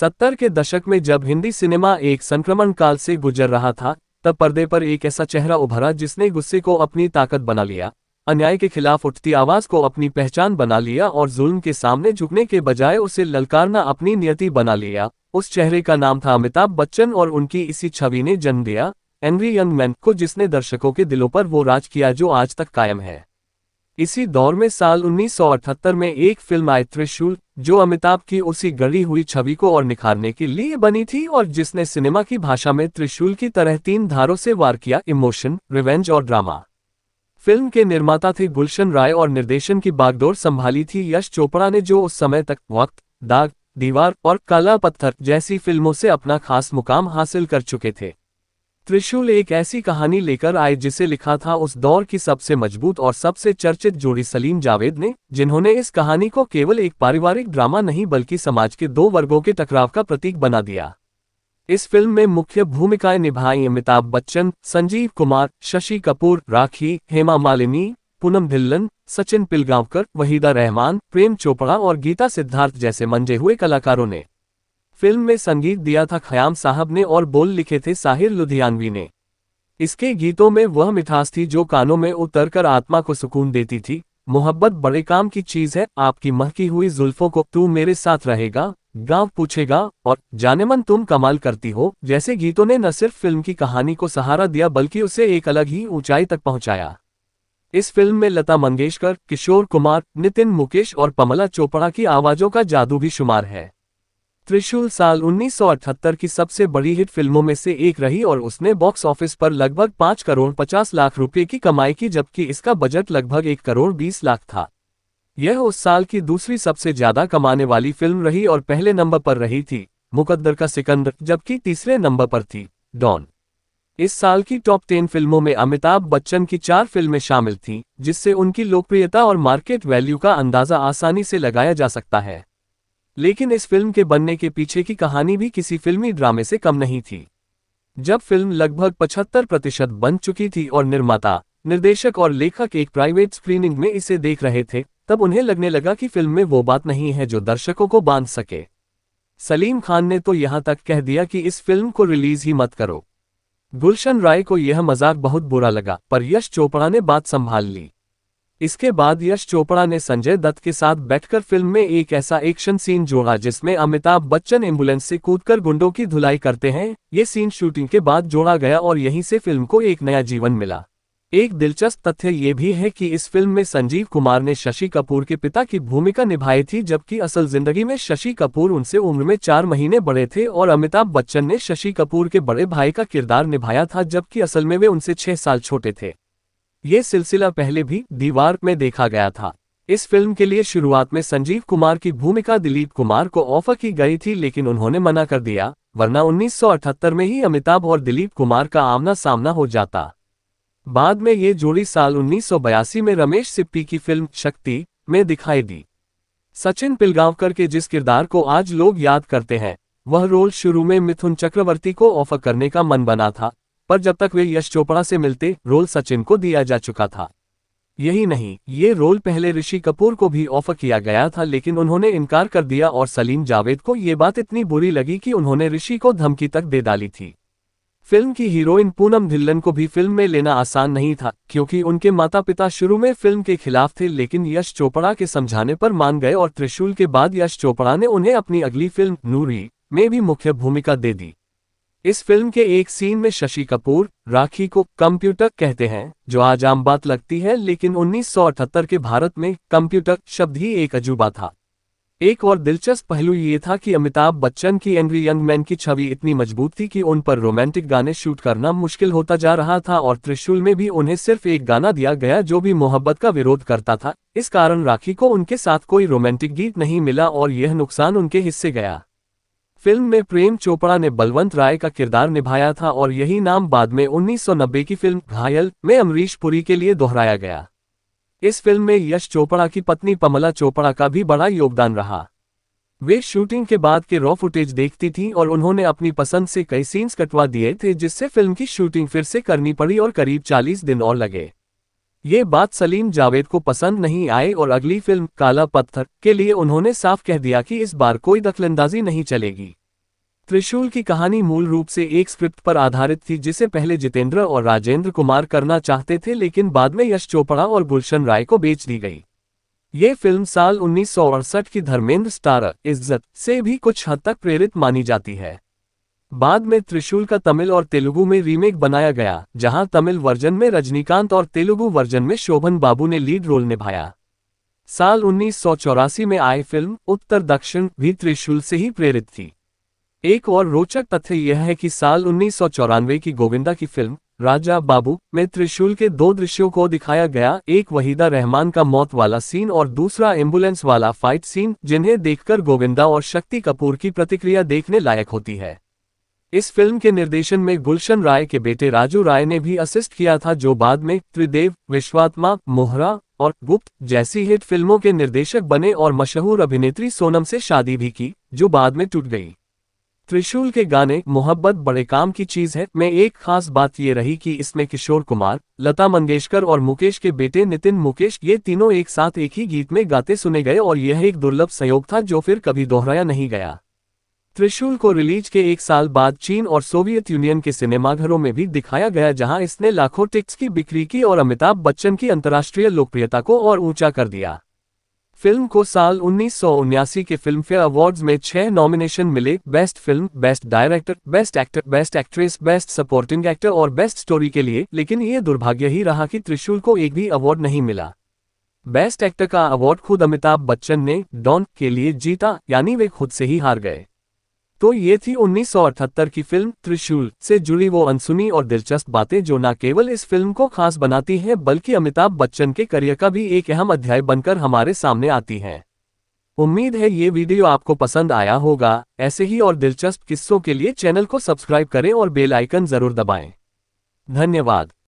70 के दशक में जब हिंदी सिनेमा एक संक्रमण काल से गुजर रहा था, तब पर्दे पर एक ऐसा चेहरा उभरा जिसने गुस्से को अपनी ताकत बना लिया, अन्याय के खिलाफ उठती आवाज को अपनी पहचान बना लिया और जुल्म के सामने झुकने के बजाय उसे ललकारना अपनी नियति बना लिया। उस चेहरे का नाम था अमिताभ बच्चन और उनकी इसी छवि ने जन्म दिया एंग्री यंग मैन को, जिसने दर्शकों के दिलों पर वो राज किया जो आज तक कायम है। इसी दौर में साल 1978 में एक फिल्म आई त्रिशूल, जो अमिताभ की उसी गढ़ी हुई छवि को और निखारने के लिए बनी थी और जिसने सिनेमा की भाषा में त्रिशूल की तरह 3 धारों से वार किया: इमोशन, रिवेंज और ड्रामा। फिल्म के निर्माता थे गुलशन राय और निर्देशन की बागडोर संभाली थी यश चोपड़ा ने, जो उस समय तक वक्त, दाग, दीवार और काला पत्थर जैसी फिल्मों से अपना खास मुकाम हासिल कर चुके थे। त्रिशूल एक ऐसी कहानी लेकर आए जिसे लिखा था उस दौर की सबसे मजबूत और सबसे चर्चित जोड़ी सलीम जावेद ने, जिन्होंने इस कहानी को केवल एक पारिवारिक ड्रामा नहीं बल्कि समाज के 2 वर्गों के टकराव का प्रतीक बना दिया। इस फिल्म में मुख्य भूमिकाएं निभाई अमिताभ बच्चन, संजीव कुमार, शशि कपूर, राखी, हेमा मालिनी, पूनम ढिल्लन, सचिन पिलगांवकर, वहीदा रहमान, प्रेम चोपड़ा और गीता सिद्धार्थ जैसे मंजे हुए कलाकारों ने। फिल्म में संगीत दिया था खयाम साहब ने और बोल लिखे थे साहिर लुधियानवी ने। इसके गीतों में वह मिठास थी जो कानों में उतरकर आत्मा को सुकून देती थी। मोहब्बत बड़े काम की चीज है, आपकी महकी हुई जुल्फों को, तू मेरे साथ रहेगा, गांव पूछेगा और जानेमन तुम कमाल करती हो जैसे गीतों ने न सिर्फ फिल्म की कहानी को सहारा दिया बल्कि उसे एक अलग ही ऊंचाई तक पहुंचाया। इस फिल्म में लता मंगेशकर, किशोर कुमार, नितिन मुकेश और पमला चोपड़ा की आवाजों का जादू भी शुमार है। त्रिशूल साल 1978 की सबसे बड़ी हिट फिल्मों में से एक रही और उसने बॉक्स ऑफिस पर लगभग 5 करोड़ 50 लाख रुपए की कमाई की, जबकि इसका बजट लगभग 1 करोड़ 20 लाख था। यह उस साल की दूसरी सबसे ज्यादा कमाने वाली फिल्म रही और पहले नंबर पर रही थी मुकद्दर का सिकंदर, जबकि तीसरे नंबर पर थी डॉन। इस साल की टॉप 10 फिल्मों में अमिताभ बच्चन की 4 फिल्में शामिल थीं, जिससे उनकी लोकप्रियता और मार्केट वैल्यू का अंदाजा आसानी से लगाया जा सकता है। लेकिन इस फिल्म के बनने के पीछे की कहानी भी किसी फिल्मी ड्रामे से कम नहीं थी। जब फिल्म लगभग 75% बन चुकी थी और निर्माता, निर्देशक और लेखक एक प्राइवेट स्क्रीनिंग में इसे देख रहे थे, तब उन्हें लगने लगा कि फिल्म में वो बात नहीं है जो दर्शकों को बांध सके। सलीम खान ने तो यहां तक कह दिया कि इस फिल्म को रिलीज ही मत करो। गुलशन राय को यह मजाक बहुत बुरा लगा, पर यश चोपड़ा ने बात संभाल ली। इसके बाद यश चोपड़ा ने संजय दत्त के साथ बैठकर फिल्म में एक ऐसा एक्शन सीन जोड़ा जिसमें अमिताभ बच्चन एम्बुलेंस से कूदकर गुंडों की धुलाई करते हैं। ये सीन शूटिंग के बाद जोड़ा गया और यहीं से फिल्म को एक नया जीवन मिला। एक दिलचस्प तथ्य ये भी है कि इस फिल्म में संजीव कुमार ने शशि कपूर के पिता की भूमिका निभाई थी, जबकि असल जिंदगी में शशि कपूर उनसे उम्र में 4 महीने बड़े थे और अमिताभ बच्चन ने शशि कपूर के बड़े भाई का किरदार निभाया था, जबकि असल में वे उनसे 6 साल छोटे थे। ये सिलसिला पहले भी दीवार में देखा गया था। इस फिल्म के लिए शुरुआत में संजीव कुमार की भूमिका दिलीप कुमार को ऑफर की गई थी, लेकिन उन्होंने मना कर दिया, वरना 1978 में ही अमिताभ और दिलीप कुमार का आमना सामना हो जाता। बाद में ये जोड़ी साल 1982 में रमेश सिप्पी की फिल्म शक्ति में दिखाई दी। सचिन पिलगांवकर के जिस किरदार को आज लोग याद करते हैं, वह रोल शुरू में मिथुन चक्रवर्ती को ऑफर करने का मन बना था, पर जब तक वे यश चोपड़ा से मिलते, रोल सचिन को दिया जा चुका था। यही नहीं, ये रोल पहले ऋषि कपूर को भी ऑफर किया गया था, लेकिन उन्होंने इनकार कर दिया और सलीम जावेद को ये बात इतनी बुरी लगी कि उन्होंने ऋषि को धमकी तक दे डाली थी। फिल्म की हीरोइन पूनम ढिल्लन को भी फिल्म में लेना आसान नहीं था, क्योंकि उनके माता पिता शुरू में फिल्म के खिलाफ थे, लेकिन यश चोपड़ा के समझाने पर मान गए और त्रिशूल के बाद यश चोपड़ा ने उन्हें अपनी अगली फिल्म नूरी में भी मुख्य भूमिका दे दी। इस फिल्म के एक सीन में शशि कपूर राखी को कंप्यूटर कहते हैं, जो आज आम बात लगती है, लेकिन 1978 के भारत में कंप्यूटर शब्द ही एक अजूबा था। एक और दिलचस्प पहलू ये था कि अमिताभ बच्चन की एंग्री यंग मैन की छवि इतनी मजबूत थी कि उन पर रोमांटिक गाने शूट करना मुश्किल होता जा रहा था और त्रिशूल में भी उन्हें सिर्फ एक गाना दिया गया जो भी मोहब्बत का विरोध करता था। इस कारण राखी को उनके साथ कोई रोमांटिक गीत नहीं मिला और यह नुकसान उनके हिस्से गया। फिल्म में प्रेम चोपड़ा ने बलवंत राय का किरदार निभाया था और यही नाम बाद में 1990 की फिल्म घायल में अमरीश पुरी के लिए दोहराया गया। इस फिल्म में यश चोपड़ा की पत्नी पमला चोपड़ा का भी बड़ा योगदान रहा। वे शूटिंग के बाद के रॉ फुटेज देखती थीं और उन्होंने अपनी पसंद से कई सीन्स कटवा दिए थे, जिससे फिल्म की शूटिंग फिर से करनी पड़ी और करीब 40 दिन और लगे। ये बात सलीम जावेद को पसंद नहीं आई और अगली फिल्म काला पत्थर के लिए उन्होंने साफ कह दिया कि इस बार कोई दखलंदाजी नहीं चलेगी। त्रिशूल की कहानी मूल रूप से एक स्क्रिप्ट पर आधारित थी जिसे पहले जितेंद्र और राजेंद्र कुमार करना चाहते थे, लेकिन बाद में यश चोपड़ा और गुलशन राय को बेच दी गई। ये फिल्म साल 1968 की धर्मेंद्र स्टारर इज्जत से भी कुछ हद तक प्रेरित मानी जाती है। बाद में त्रिशूल का तमिल और तेलुगु में रीमेक बनाया गया, जहां तमिल वर्जन में रजनीकांत और तेलुगु वर्जन में शोभन बाबू ने लीड रोल निभाया। साल 1984 में आई फिल्म उत्तर दक्षिण भी त्रिशूल से ही प्रेरित थी। एक और रोचक तथ्य यह है कि साल 1994 की गोविंदा की फिल्म राजा बाबू में त्रिशूल के दो दृश्यों को दिखाया गया, एक वहीदा रहमान का मौत वाला सीन और दूसरा एम्बुलेंस वाला फाइट सीन, जिन्हें देखकर गोविंदा और शक्ति कपूर की प्रतिक्रिया देखने लायक होती है। इस फिल्म के निर्देशन में गुलशन राय के बेटे राजू राय ने भी असिस्ट किया था, जो बाद में त्रिदेव, विश्वात्मा, मोहरा और गुप्त जैसी हिट फिल्मों के निर्देशक बने और मशहूर अभिनेत्री सोनम से शादी भी की, जो बाद में टूट गई। त्रिशूल के गाने मोहब्बत बड़े काम की चीज है में एक खास बात ये रही कि इसमें किशोर कुमार, लता मंगेशकर और मुकेश के बेटे नितिन मुकेश ये तीनों एक साथ एक ही गीत में गाते सुने गए और यह एक दुर्लभ संयोग था जो फिर कभी दोहराया नहीं गया। त्रिशूल को रिलीज के एक साल बाद चीन और सोवियत यूनियन के सिनेमाघरों में भी दिखाया गया, जहां इसने लाखों टिकट्स की बिक्री की और अमिताभ बच्चन की अंतर्राष्ट्रीय लोकप्रियता को और ऊंचा कर दिया। फिल्म को साल 1979 के फिल्मफेयर अवार्ड्स में 6 नॉमिनेशन मिले: best film, best director, best actor, best actress, best supporting actor और बेस्ट स्टोरी के लिए। लेकिन ये दुर्भाग्य ही रहा कि त्रिशूल को एक भी अवार्ड नहीं मिला। बेस्ट एक्टर का अवार्ड खुद अमिताभ बच्चन ने डॉन के लिए जीता, यानी वे खुद से ही हार गए। तो ये थी 1978 की फिल्म त्रिशूल से जुड़ी वो अनसुनी और दिलचस्प बातें जो न केवल इस फिल्म को खास बनाती हैं बल्कि अमिताभ बच्चन के करियर का भी एक अहम अध्याय बनकर हमारे सामने आती हैं। उम्मीद है ये वीडियो आपको पसंद आया होगा। ऐसे ही और दिलचस्प किस्सों के लिए चैनल को सब्सक्राइब करें और बेल आइकन जरूर दबाएं। धन्यवाद।